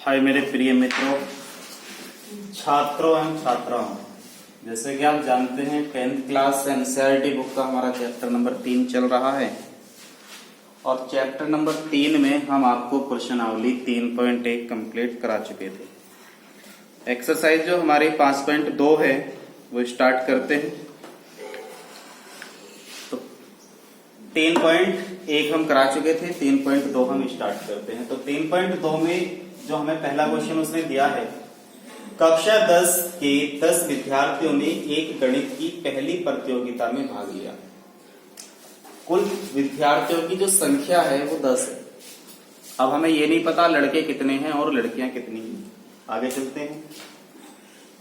हाय मेरे प्रिय मित्रों, छात्रों एवं छात्राओं, जैसे कि आप जानते हैं 10th क्लास एनसीईआरटी बुक का हमारा चैप्टर नंबर 3 चल रहा है और चैप्टर नंबर 3 में हम आपको प्रश्नावली 3.1 कंप्लीट करा चुके थे। एक्सरसाइज जो हमारी 5.2 है वो स्टार्ट करते हैं। तो 3.1 हम करा चुके थे, 3.2 हम स्टार्ट करते हैं। तो 3.2 में जो हमें पहला क्वेश्चन उसने दिया है, कक्षा 10 के 10 विद्यार्थियों ने एक गणित की पहली प्रतियोगिता में भाग लिया। कुल विद्यार्थियों की जो संख्या है वो 10 है। अब हमें ये नहीं पता लड़के कितने हैं और लड़कियां कितनी हैं। आगे चलते हैं।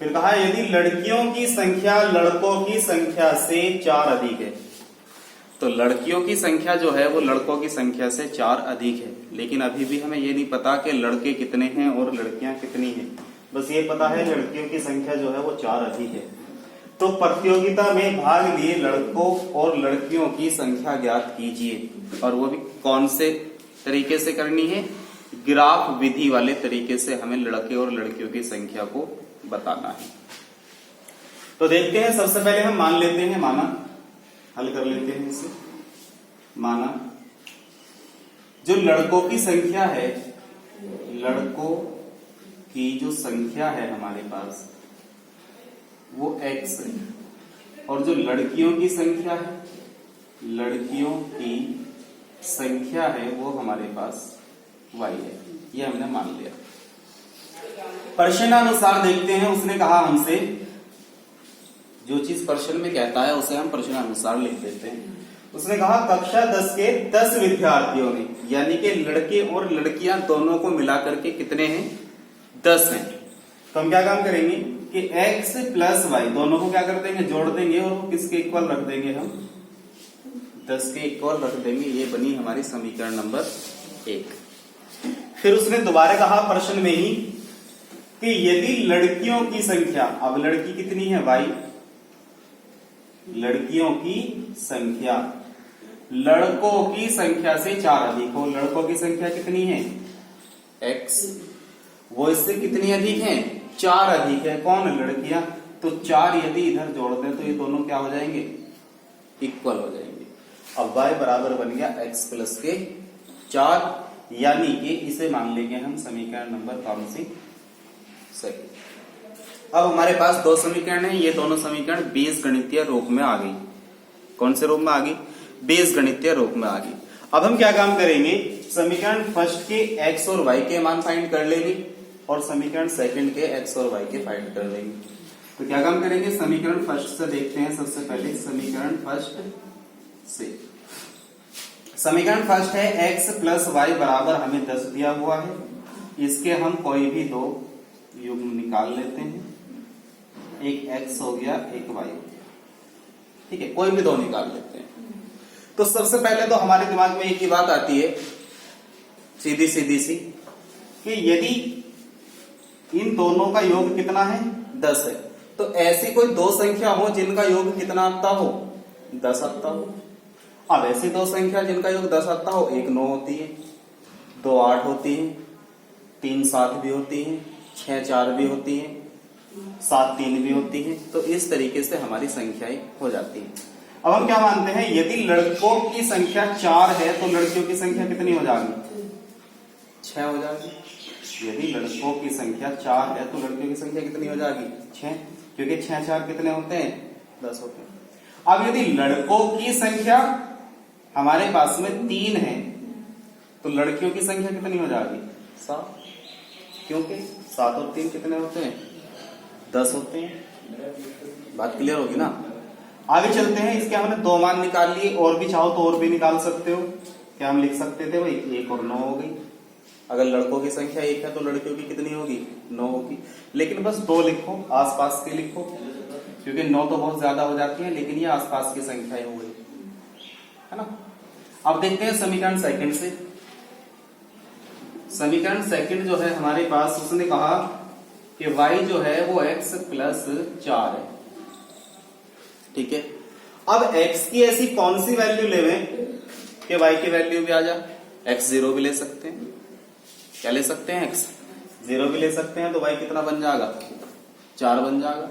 फिर कहा यदि लड़कियों की संख्या लड़कों की संख्या से 4 अधिक है, तो लड़कियों की संख्या जो है वो लड़कों की संख्या से 4 अधिक है। लेकिन अभी भी हमें ये नहीं पता कि लड़के कितने हैं और लड़कियां कितनी हैं। बस ये पता है लड़कियों की संख्या जो है वो 4 अधिक है। तो प्रतियोगिता में भाग लिए लड़कों और लड़कियों की संख्या ज्ञात कीजिए, और वो भी कौन से तरीके से करनी है? ग्राफ विधि वाले तरीके से हमें लड़के और लड़कियों की संख्या को बताना है। तो देखते हैं, सबसे पहले हम मान लेते हैं, माना हल कर लेते हैं इसे। माना जो लड़कों की संख्या है, लड़कों की जो संख्या है हमारे पास वो x है, और जो लड़कियों की संख्या है, लड़कियों की संख्या है वो हमारे पास y है। ये हमने मान लिया। प्रश्नानुसार देखते हैं, उसने कहा हमसे जो चीज प्रश्न में कहता है उसे हम प्रश्नानुसार लिख देते हैं। उसने कहा कक्षा 10 के 10 विद्यार्थियों ने, यानी कि लड़के और लड़कियां दोनों को मिलाकर के कितने हैं? 10 हैं। तो हम क्या काम करेंगे कि x प्लस y दोनों को क्या कर देंगे? जोड़ देंगे, और वो किसके इक्वल रख देंगे? हम 10 के इक्वल रख देंगे। ये बनी हमारी समीकरण नंबर 1। फिर उसने दोबारा कहा प्रश्न में ही कि यदि लड़कियों की संख्या, अब लड़की कितनी है? y, लड़कियों की संख्या लड़कों की संख्या से 4 अधिक हो। लड़कों की संख्या कितनी है? x, वो इससे कितनी अधिक है? 4 अधिक है। कौन? लड़कियां। तो 4 यदि इधर जोड़ते हैं तो ये दोनों क्या हो जाएंगे? इक्वल हो जाएंगे। अब y बराबर बन गया x प्लस के 4, यानी कि इसे मान लेंगे हम समीकरण नंबर कौन सी? सेकंड। अब हमारे पास दो समीकरण हैं। ये दोनों समीकरण बीजगणितीय रूप में आ गई। कौन से रूप में आ गई? बीजगणितीय रूप में आ गई। अब हम क्या काम करेंगे? समीकरण फर्स्ट के x और y के मान फाइंड कर लेंगे, और समीकरण सेकंड के x और y के फाइंड कर लेंगे। तो क्या काम करेंगे? समीकरण फर्स्ट से देखते हैं। सबसे पहले समीकरण फर्स्ट से, समीकरण फर्स्ट है x प्लस y बराबर हमें 10 दिया हुआ है। इसके हम कोई भी दो युग्म निकाल लेते हैं। एक x हो गया, एक y हो गया। ठीक है, कोई भी दो निकाल लेते हैं। तो सबसे पहले तो हमारे दिमाग में एक ही बात आती है, सीधी सीधी सी, कि यदि इन दोनों का योग कितना है? 10 है। तो ऐसी कोई दो संख्या हो जिनका योग कितना आता हो? 10 आता हो। अब ऐसी दो संख्या जिनका योग 10 आता हो, 1 9 होती है, 2 8 होती है, 3 7 भी होती है, 6 4 भी होती है, 7 3 भी होती है। तो इस तरीके से हमारी संख्याएं हो जाती है। अब हम क्या मानते हैं? यदि लड़कों की संख्या 4 है तो लड़कियों की संख्या कितनी हो जाएगी? 6 हो जाएगी। यदि लड़कों की संख्या 4 है तो लड़कियों की संख्या कितनी हो जाएगी? 6, क्योंकि 6 4 कितने होते हैं? 10 होते हैं। अब यदि लड़कों की संख्या हमारे पास में 3 है तो लड़कियों की संख्या कितनी हो जाएगी? 7, क्योंकि 7 और 3 कितने होते हैं? 10 होते हैं। बात क्लियर होगी ना? आगे चलते हैं। इसके हमने 2 मान निकाल लिए, और भी चाहो तो और भी निकाल सकते हो। क्या हम लिख सकते थे भाई? 1 और 9 हो गई। अगर लड़कों की संख्या 1 है तो लड़कियों की कितनी होगी? 9 होगी। लेकिन बस 2 लिखो, आसपास के लिखो, क्योंकि 9 तो बहुत ज्यादा हो जाती है, लेकिन ये आसपास की संख्याएं हो गई, है ना? अब देखते हैं समीकरण सेकंड से। समीकरण सेकंड जो है हमारे पास, उसने कहा कि y जो है वो x प्लस 4 है। ठीक है, अब x की ऐसी कौन सी वैल्यू लेवे कि y की वैल्यू भी आ जाए? x 0 भी ले सकते हैं। क्या ले सकते हैं? x 0 भी ले सकते हैं तो y कितना बन जाएगा, 4 बन जाएगा।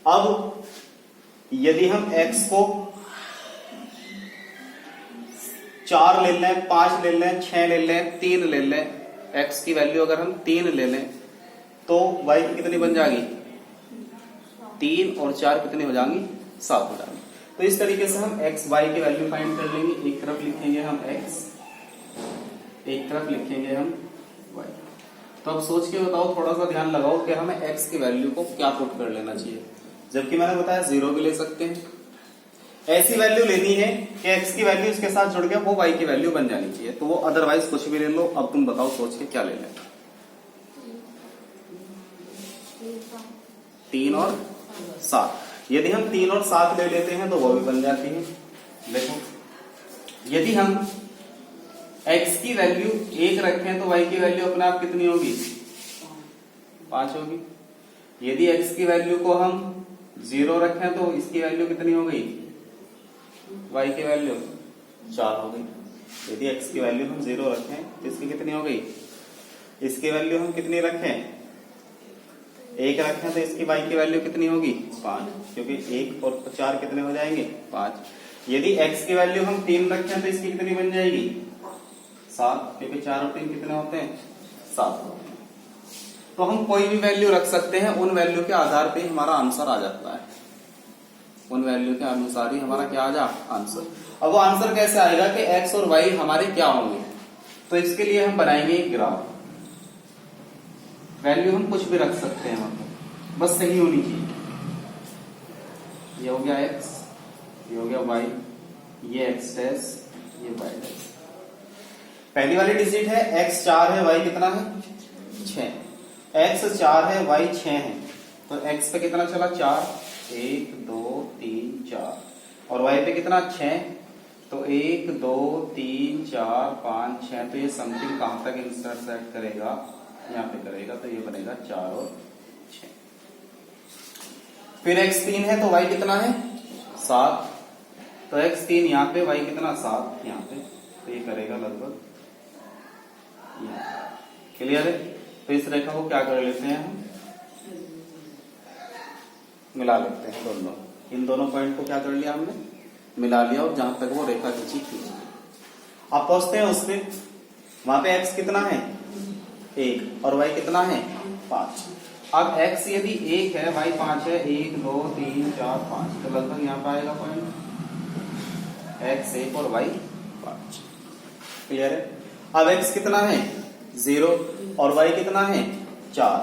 अब यदि हम x को 4 ले लें, 5 ले लें, 6 ले लें, 3 ले लें, x की वैल्यू अगर हम 3 ले लें तो y की कितनी बन जाएगी, 3 और 4 कितनी हो जाएंगी, 7 हो जाएंगी। तो इस तरीके से हम x y की वैल्यू फाइंड कर लेंगे। एक तरफ लिखेंगे हम x, एक तरफ लिखेंगे हम y। तो अब सोच के बताओ, थोड़ा सा ध्यान लगाओ कि हमें x की वैल्यू को क्या पुट कर लेना चाहिए। जबकि मैंने बताया 0 भी ले सकते हैं, ऐसी वैल्यू लेनी है कि x की वैल्यू इसके साथ जुड़ के वो y की वैल्यू बन जानी चाहिए। तो वो अदरवाइज कुछ भी ले लो। अब तुम बताओ सोच के क्या ले लें। 3 और 7। यदि हम 3 और 7 ले लेते हैं तो वो भी बन जाती है। देखो, यदि हम x की वैल्यू 1 रखें तो y की वैल्यू अपने आप कितनी होगी, 5 होगी। यदि x की वैल्यू को हम 0 रखें तो इसकी वैल्यू कितनी हो गई, y की वैल्यू 4 हो गई। यदि x की वैल्यू हम 0 रखें तो इसकी कितनी हो गई, इसकी वैल्यू हम कितनी रखें, 1 रखें तो इसकी y की वैल्यू कितनी होगी, 5, क्योंकि 1 और 4 कितने हो जाएंगे, 5। यदि x की वैल्यू हम 3 रखें तो इसकी कितनी बन जाएगी, 7, क्योंकि 4 और 3 कितने होते हैं, 7 होते हैं। तो हम कोई भी वैल्यू रख सकते हैं, उन वैल्यू के आधार पे हमारा आंसर आ जाता है। उन वैल्यू के अनुसार ही हमारा क्या आ जा आंसर। अब वो आंसर कैसे आएगा कि x और y हमारे क्या होंगे, तो इसके लिए हम बनाएंगे एक ग्राफ। वैल्यू हम कुछ भी रख सकते हैं, मतलब बस सही होनी चाहिए। ये हो गया x, ये हो गया y, ये x डैश, ये y डैश। पहली वाली डिजिट है x 4 है, y कितना है, 6। x 4 है, y 6 है, तो x पे कितना चला, 4, 1 2 3 4, और y पे कितना, 6, तो 1 2 3 4 5 6। तो ये समथिंग कहां तक इंटरसेक्ट करेगा, यहाँ पे करेगा, तो ये बनेगा 4 और 6। फिर x 3 है तो y कितना है, 7, तो x 3 यहाँ पे, y कितना, 7 यहाँ पे, तो ये करेगा लगभग। क्लियर है। तो इस रेखा को क्या कर लेते हैं, हम मिला लेते हैं दोनों। इन दोनों पॉइंट को क्या कर लिया हमने, मिला लिया, और जहां तक वो रेखा खींची खींची। अब पहुंचते हैं उससे। वहां पे x कितना है, 1, और y कितना है, 5। अब x यदि 1 है, y 5 है, 1 2 3 4 5, तो लगभग यहाँ पे आएगा पॉइंट, x 1 और y 5। क्लियर है। अब x कितना है, 0, और y कितना है, 4,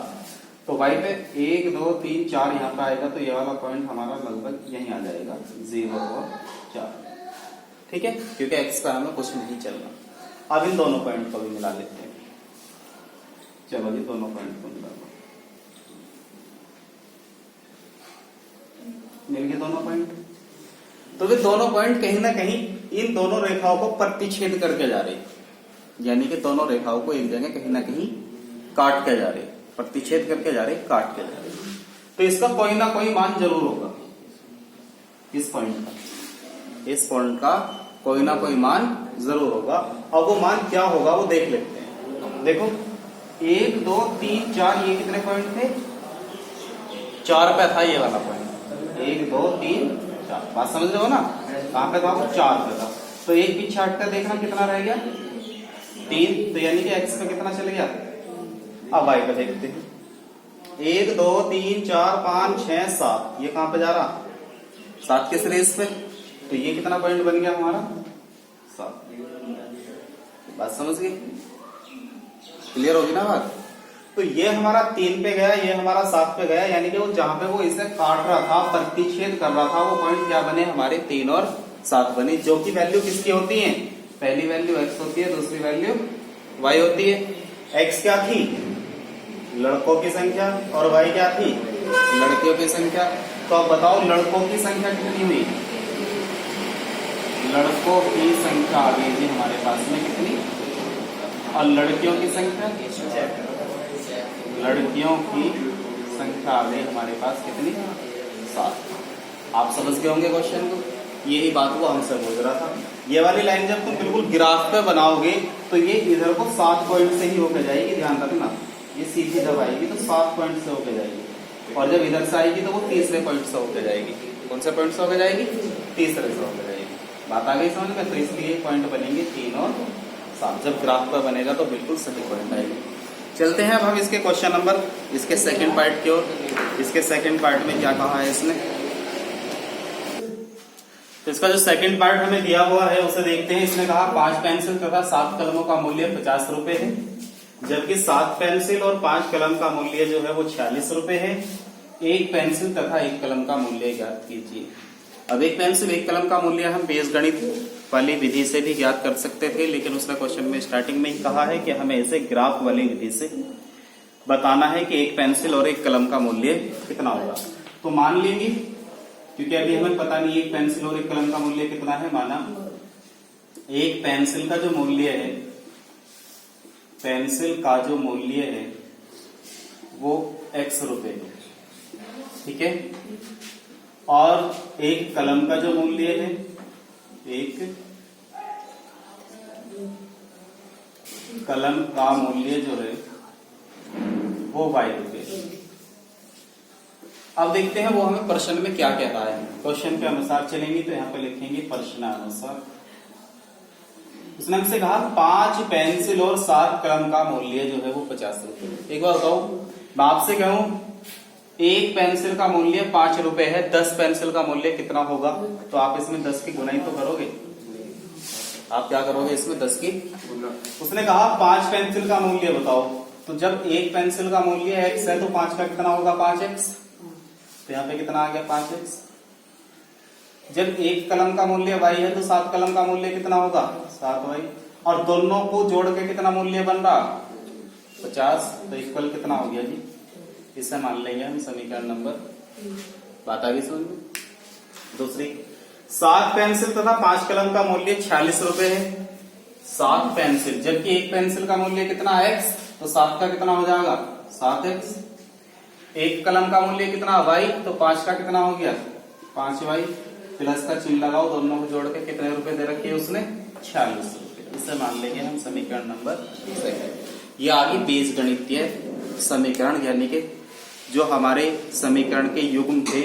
तो y पे 1 2 3 4 यहाँ पे आएगा, तो ये वाला पॉइंट हमारा लगभग यहीं आ जाएगा, 0 और 4। ठीक है, क्योंकि x पर हमें कुछ नहीं चलना। अब इन दोनों पॉइंट को भी मिला लेते हैं। चलो जी, दोनों पॉइंट को मिला लो, मिल गए दोनों पॉइंट। तो वे दोनों पॉइंट कहीं ना कहीं इन दोनों रेखाओं को प्रतिच्छेद करके जा रहे, यानी कि दोनों रेखाओं को एक जगह कहीं ना कहीं काट के जा रहे, प्रतिच्छेद करके जा रहे, काट के जा रहे। तो इसका कोई ना कोई मान जरूर होगा, इस पॉइंट का कोई ना कोई मान जरूर होगा। अब वो मान क्या होगा वो देख लेते हैं। देखो 1 2 3 4, ये कितने पॉइंट थे, 4 पे था ये वाला पॉइंट, 1 2 3 4, बात समझ रहे हो ना, कहां पे था वो, 4 पे था। तो एक पीछे हटकर देखना कितना रह गया, 3, तो यानी कि x पे कितना चल गया। अब y पे देखते हैं, 1 2 3 4 5 6 7, ये कहां पे जा रहा, 7 के रेस पे, तो ये कितना पॉइंट बन गया हमारा, 7। बात समझ गए, क्लियर होगी ना बात। तो ये हमारा 3 पे गया, ये हमारा 7 पे गया, यानी कि वो जहां पे वो इसे काट रहा था, प्रतिच्छेद कर रहा था, वो पॉइंट क्या बने हमारे, 3 और 7 बने, जो कि वैल्यू किसकी होती है, पहली वैल्यू x होती है, दूसरी वैल्यू y होती है। x क्या थी, लड़कों की संख्या, और y क्या थी, लड़कियों की संख्या। तो अब बताओ लड़कों की संख्या कितनी हुई, लड़कों की संख्या आ गई थी हमारे पास में कितनी, और लड़कियों की संख्या, लड़कियों की संख्या आ गई हमारे पास कितनी, 7। आप समझ गए होंगे क्वेश्चन को, यही बात वो हमसे पूछ रहा था। ये वाली लाइन जब तुम बिल्कुल ग्राफ पे बनाओगे तो ये इधर को 7 पॉइंट से ही होकर जाएगी, ध्यान रखना। ये सीधी जब आएगी तो 7 पॉइंट से होके जाएगी, और जब इधर से आएगी तो वो तीसरे पॉइंट से होके जाएगी। कौन से पॉइंट से होके जाएगी? तीसरे से होके जाएगी। बात आ गई समझ में? तो इसलिए पॉइंट बनेंगे 3 और 7। जब ग्राफ पर बनेगा तो बिल्कुल सही पॉइंट आएगी। चलते हैं अब हम इसके क्वेश्चन नंबर, इसके सेकंड पार्ट की ओर। इसके सेकंड पार्ट में क्या कहा है इसने, तो इसका जो सेकंड पार्ट हमें दिया हुआ है उसे देखते हैं। इसने कहा 5 पेंसिल तथा 7 कलमों का मूल्य 50 रुपए है, जबकि 7 पेंसिल और 5 कलम का मूल्य जो है वो 46 रुपए है। एक पेंसिल तथा एक कलम का मूल्य ज्ञात कीजिए। अब एक पेंसिल एक कलम का मूल्य हम बीजगणित वाली विधि से भी ज्ञात कर सकते थे, लेकिन उसने क्वेश्चन में स्टार्टिंग में ही कहा है कि हमें इसे ग्राफ वाली विधि से बताना है कि एक पेंसिल और एक कलम का मूल्य कितना होगा। तो मान लेंगे, क्योंकि अभी हमें पता नहीं एक पेंसिल और एक कलम का मूल्य कितना है। माना एक पेंसिल का जो मूल्य है, पेंसिल का जो मूल्य है वो x रुपए है, ठीक है। और एक कलम का जो मूल्य है, एक कलम का मूल्य जो है वो y रुपए है। अब देखते हैं वो हमें प्रश्न में क्या कह रहा है। क्वेश्चन के अनुसार चलेंगे तो यहाँ पे लिखेंगे प्रश्नानुसार। उसने हमसे कहा 5 पेंसिल और 7 कलम का मूल्य जो है वो 50 रुपए। एक बार बताओ, मैं आपसे कहूं एक पेंसिल का मूल्य 5 रुपए है, 10 पेंसिल का मूल्य कितना होगा? तो आप इसमें 10 की गुनाई तो करोगे। आप क्या करोगे इसमें? 10 की। उसने कहा 5 पेंसिल का मूल्य बताओ, तो जब एक पेंसिल का मूल्य x है तो 5 का कितना होगा? 5x। तो यहाँ पे कितना आ गया? 5x। जब एक कलम का मूल्य y है तो 7 कलम का मूल्य कितना होगा? 7y। और दोनों को जोड़ के कितना मूल्य बन रहा? 50। तो इक्वल कितना हो गया जी? इसे मान लेंगे हम समीकरण नंबर। बात आ गई समझ में? दूसरी, 7 पेंसिल तथा 5 कलम का मूल्य 46 रुपए है। 7 पेंसिल, जबकि एक पेंसिल का मूल्य कितना x, तो 7 का कितना हो जाएगा? 7x। एक कलम का मूल्य कितना y, तो 5 का कितना हो गया? 5y। प्लस का चिन्ह लगाओ, दोनों को जोड़ के कितने रुपए दे रखे उसने? 46 रुपए। इसे मान लेंगे हम समीकरण नंबर 2। ये आगे बीजगणितीय समीकरण, यानी कि जो हमारे समीकरण के युग्म थे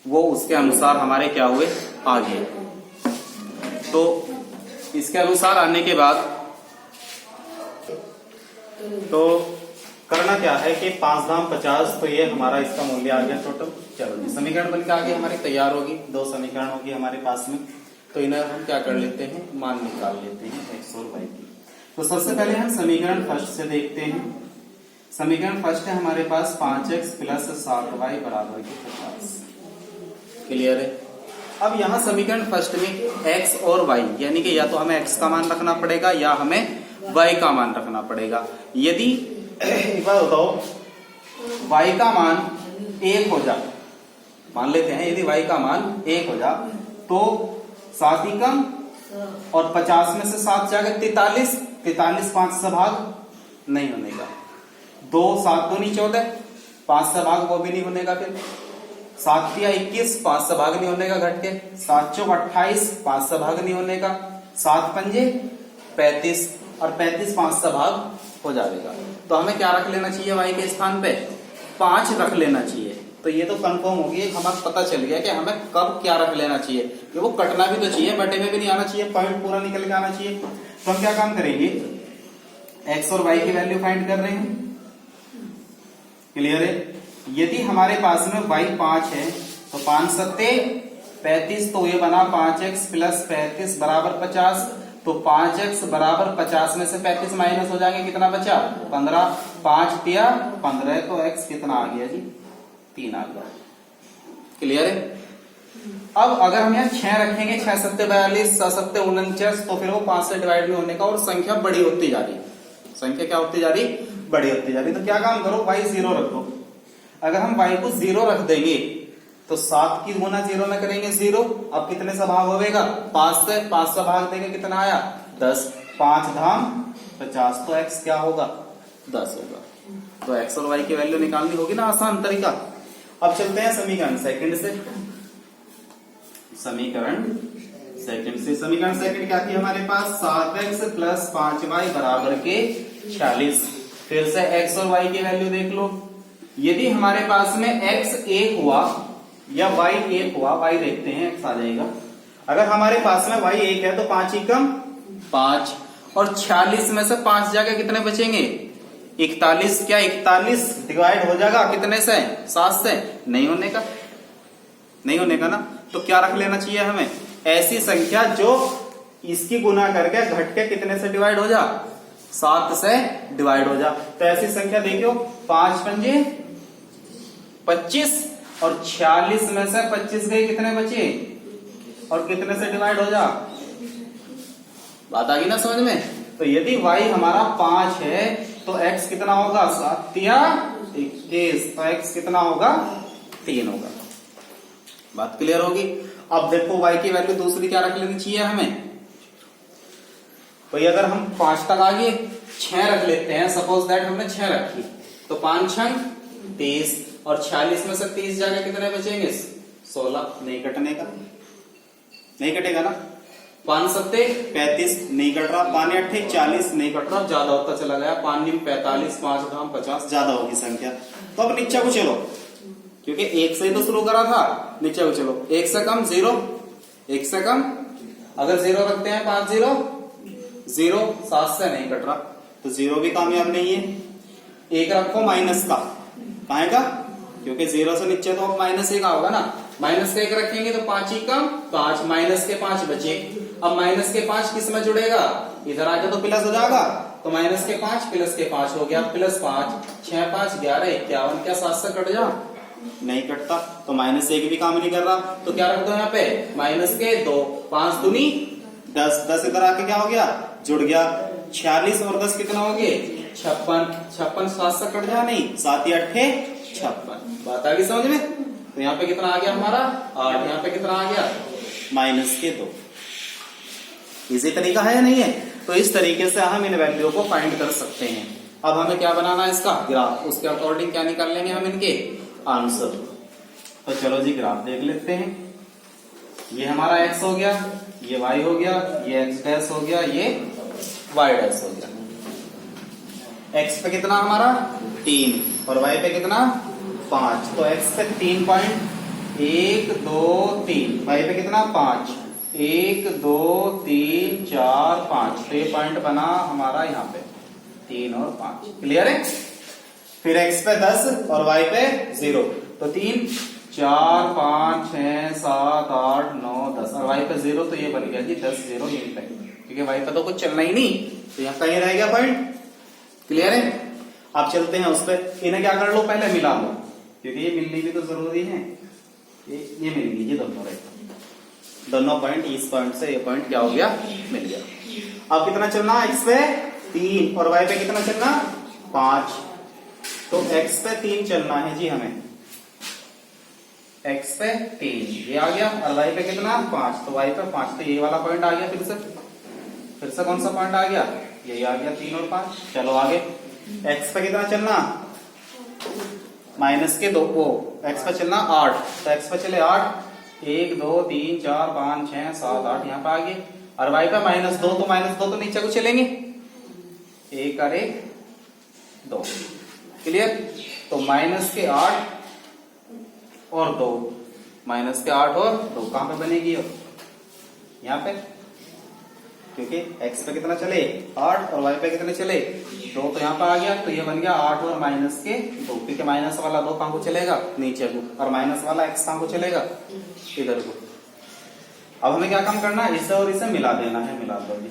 वो उसके अनुसार हमारे क्या हुए? आ गए। तो इसके अनुसार आने के बाद तो करना क्या है कि 5 दाम 50, तो ये हमारा इसका मूल्य आ गया टोटल। चलो जी, समीकरण बनकर आगे हमारी तैयार होगी। 2 समीकरण होगी हमारे पास में, तो इन्हें हम क्या कर लेते हैं? मान निकाल लेते हैं x और y की। तो सबसे पहले हम समीकरण फर्स्ट से देखते हैं। समीकरण फर्स्ट है हमारे पास 5x प्लस 7y बराबर के 50। क्लियर है? अब यहाँ समीकरण फर्स्ट में x और y, यानी कि या तो हमें x का मान रखना पड़ेगा या हमें y का मान रखना पड़ेगा। यदि एक बार बताओ y का मान 1 हो जाए, मान लेते हैं यदि y का मान 1 हो जाए तो 7 ही कम और 50 में से 7 जाएगा 43। 43 5 से भाग नहीं होने का। 2 7 दूनी 14, 5 से भाग वो भी नहीं होने का। फिर 7 तिया 21, 5 से भाग नहीं होने का घट के। 7 चौक 28, 5 से भाग नहीं होने का। 7 पंजे 35 और 35 5 से भाग हो जाएगा। तो हमें क्या रख लेना चाहिए? y के स्थान पे 5 रख लेना चाहिए। तो ये तो कंफर्म हो गई, हमें पता चल गया कि हमें कब क्या रख लेना चाहिए, कि वो कटना भी तो चाहिए, बटे में भी नहीं आना चाहिए, पॉइंट पूरा निकल के आना चाहिए। तो हम क्या काम करेंगे? x और y की वैल्यू फाइंड कर रहे हैं। क्लियर है? यदि हमारे पास में y 5 है तो 5 सत्ते 35, तो ये बना 5x प्लस 35 बराबर 50। तो 5x बराबर 50 में से 35 माइनस हो जाएंगे, कितना बचा? 15। 5 तिया 15, तो x कितना आ गया जी? 3 आ गया। क्लियर है? अब अगर हम यहाँ 6 रखेंगे, 6 सत्ते 42, 6 सत्ते 49, तो फिर वो 5 से डिवाइड नहीं होने का और संख्या बड़ी होती जा रही। संख्या क्या होती जा रही? बड़ी होती जा रही। तो क्या काम करो? y 0 रखो। अगर हम y को 0 रख देंगे तो 7 की गुना 0 में करेंगे 0। अब कितने से भाग होगा? 5 से। 5 से भाग देंगे, कितना आया? 10। 5 धाम 50, तो x क्या होगा? 10 होगा। तो x और y की वैल्यू निकालनी होगी ना, आसान तरीका। अब चलते हैं समीकरण सेकंड से। समीकरण सेकंड क्या थी हमारे पास? 7x प्लस 5y बराबर के 46। फिर से x और y की वैल्यू देख लो। यदि हमारे पास में x 1 हुआ या y 1 हुआ, y देखते हैं, x आ जाएगा। अगर हमारे पास में y 1 है तो 5 ही कम 5, और 46 में से 5 जाके कितने बचेंगे? 41। क्या 41 डिवाइड हो जाएगा कितने से? 7 से? नहीं होने का, नहीं होने का ना। तो क्या रख लेना चाहिए हमें? ऐसी संख्या जो इसकी गुना करके घट के कितने से डिवाइड हो जा? 7 से डिवाइड हो जा। तो ऐसी संख्या देखियो, 5 पंजे 25, और 46 में से 25 गए, कितने बचे और कितने से डिवाइड हो जा? बात आ गई ना समझ में? तो यदि y हमारा 5 है तो x कितना होगा? 7 या 21, तो x कितना होगा? 3 होगा। बात क्लियर होगी? अब देखो y की वैल्यू दूसरी क्या रख लेनी चाहिए हमें? भाई अगर हम 5 तक आ गए, 6 रख लेते हैं। सपोज दैट हमने 6 रखी, तो 5 छंग 30, और 46 में से 30 जाके कितने बचेंगे? 16। नहीं कटने का, नहीं कटेगा ना। 5 सत्ते 35, नहीं कट रहा। 5 अट्ठे 40, नहीं कट रहा, ज्यादा होता चला गया। 5 निम 45, 5 धाम 50, ज्यादा होगी संख्या। तो अब नीचे को चलो, क्योंकि 1 से ही तो शुरू करा था। नीचे को चलो, 1 से कम 0, 1 से कम, अगर 0 रखते हैं 5 0 0, 7 से नहीं कट रहा, तो 0 भी कामयाब नहीं है। 1 रखो माइनस का, कहां का? क्योंकि 0 से नीचे तो माइनस 1 होगा ना। माइनस का 1 रखेंगे तो 5 ही कम 5, माइनस के 5 बचे। अब माइनस के 5 किस में जुड़ेगा? इधर आके तो प्लस हो जाएगा, तो माइनस के 5 प्लस के 5 हो गया, प्लस 5, 6 5 11 51। क्या 7 से कट जा? नहीं कटता। तो माइनस 1 भी काम नहीं कर रहा, तो क्या रख दो यहाँ पे? माइनस के 2, 5 दूनी 10, 10 इधर आके क्या हो गया? जुड़ गया। 46 और 10 कितना हो गए? 56, 56 7 से कट जा? नहीं, 7 या 8 56। बात आ गई समझ में? तो यहाँ पे कितना आ गया हमारा? 8। यहाँ पे कितना आ गया? माइनस के 2। इसी तरीका है या नहीं है? तो इस तरीके से हम इन वैल्यू को फाइंड कर सकते हैं। अब हमें क्या बनाना है? इसका ग्राफ। उसके अकॉर्डिंग क्या निकाल लेंगे हम इनके आंसर। तो चलो जी ग्राफ देख लेते हैं। ये हमारा x हो गया, ये y हो गया, ये x डैश हो गया, ये y डैश हो गया। x पे कितना हमारा? 3, और y पे कितना? 5। तो x पे 3 पॉइंट 1 2 3, y पे कितना? 5, 1 2 3 4 5। तो ये पॉइंट बना हमारा यहाँ पे 3 और 5। क्लियर है? फिर x पे 10 और y पे 0, तो 3 4 5 6 7 8 9 10, और y पे 0, तो ये बन गया जी 10 0 यहीं पे, क्योंकि y पे तो कुछ चलना ही नहीं, तो यहाँ कहीं रह गया पॉइंट। क्लियर है? आप चलते हैं उस पर। इन्हें क्या कर लो? पहले मिला लो, क्योंकि ये मिलनी भी तो जरूरी है। ये मिल गई, ये दोनों रहे, दोनों पॉइंट, इस पॉइंट से ये पॉइंट क्या हो गया? मिल गया। अब कितना चलना? x पे 3 और y पे कितना चलना? 5। तो x पे 3 चलना है जी हमें, x पे 3 ये आ गया, और y पे कितना? 5। तो y पे 5, तो ये वाला पॉइंट आ गया। फिर से कौन सा पॉइंट आ गया? यही आ गया 3 और 5। चलो आगे, x पे कितना चलना? माइनस के 2, x पे चलना 8, तो x पे चले 8, 1 2 3 4 5 6 7 8, यहाँ पे आ गए। और y पे -2, तो -2 तो नीचे को चलेंगे, 1 और 1 2। क्लियर? तो माइनस के 8 और 2, माइनस के 8 और 2 कहां पे बनेगी? यहाँ पे, क्योंकि x पे कितना चले? 8, और y पे कितने चले? 2, तो यहाँ पे आ गया। तो ये बन गया 8 और माइनस के 2, क्योंकि माइनस वाला 2 कहां को चलेगा? नीचे को, और माइनस वाला x कहां को चलेगा? इधर को। अब हमें क्या काम करना है? इसे और इसे मिला देना है। मिला दो जी।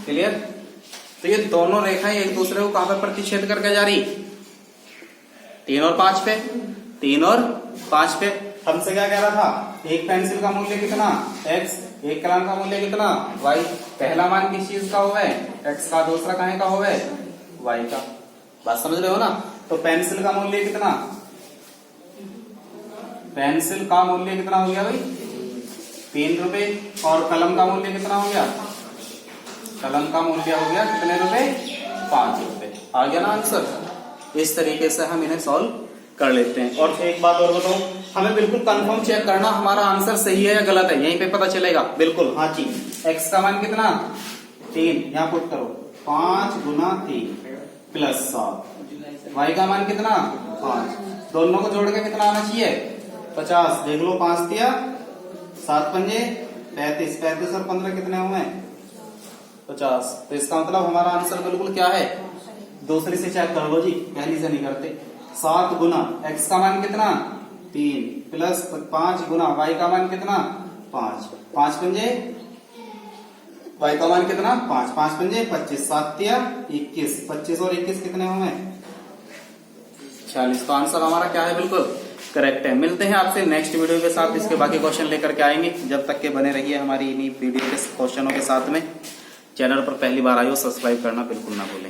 क्लियर? तो ये दोनों रेखाएं एक दूसरे को कहां पर प्रतिच्छेद करके जा रही? 3 और 5 पे। 3 और 5 पे। हमसे क्या कह रहा था? एक पेंसिल का मूल्य कितना? x, एक कलम का मूल्य कितना? y। पहला मान किस चीज का हुआ है? x का, दूसरा कहां का हुआ है? y का। बात समझ रहे हो ना? तो पेंसिल का मूल्य कितना? पेंसिल का मूल्य कितना हो गया भाई? 3 रुपए। और कलम का मूल्य कितना हो गया? कलम का मूल्य हो गया कितने रुपए? 5 रुपए। आ गया ना आंसर? इस तरीके से हम इन्हें सॉल्व कर लेते हैं। और एक बात और बताओ, हमें बिल्कुल कंफर्म चेक करना हमारा आंसर सही है या गलत है, यहीं पे पता चलेगा। बिल्कुल हाँ जी। x का मान कितना? 3, यहाँ पुट करो, 5 गुना 3 प्लस 7। y का मान कितना 5, दोनों को जोड़ के कितना आना चाहिए 50। देख लो 5 दिया 7 पंजे 35, 35 और 15 कितने हुए 50। तो इसका मतलब हमारा आंसर बिल्कुल क्या है, दूसरी से चेक कर लो जी, पहली से नहीं करते। 7 गुना x का मान कितना 3 प्लस 5 गुना y का मान कितना 5, 5 पंजे y का मान कितना 5, 5 पंजे 25, 7 दिया 21, 25 और 21 कितने हुए 46। तो आंसर हमारा क्या है, बिल्कुल करेक्ट है। मिलते हैं आपसे नेक्स्ट वीडियो के साथ, इसके बाकी क्वेश्चन लेकर के आएंगे। जब तक के बने रहिए हमारी इन्हीं वीडियो के क्वेश्चनों के साथ में। चैनल पर पहली बार आए हो सब्सक्राइब करना बिल्कुल ना भूलें।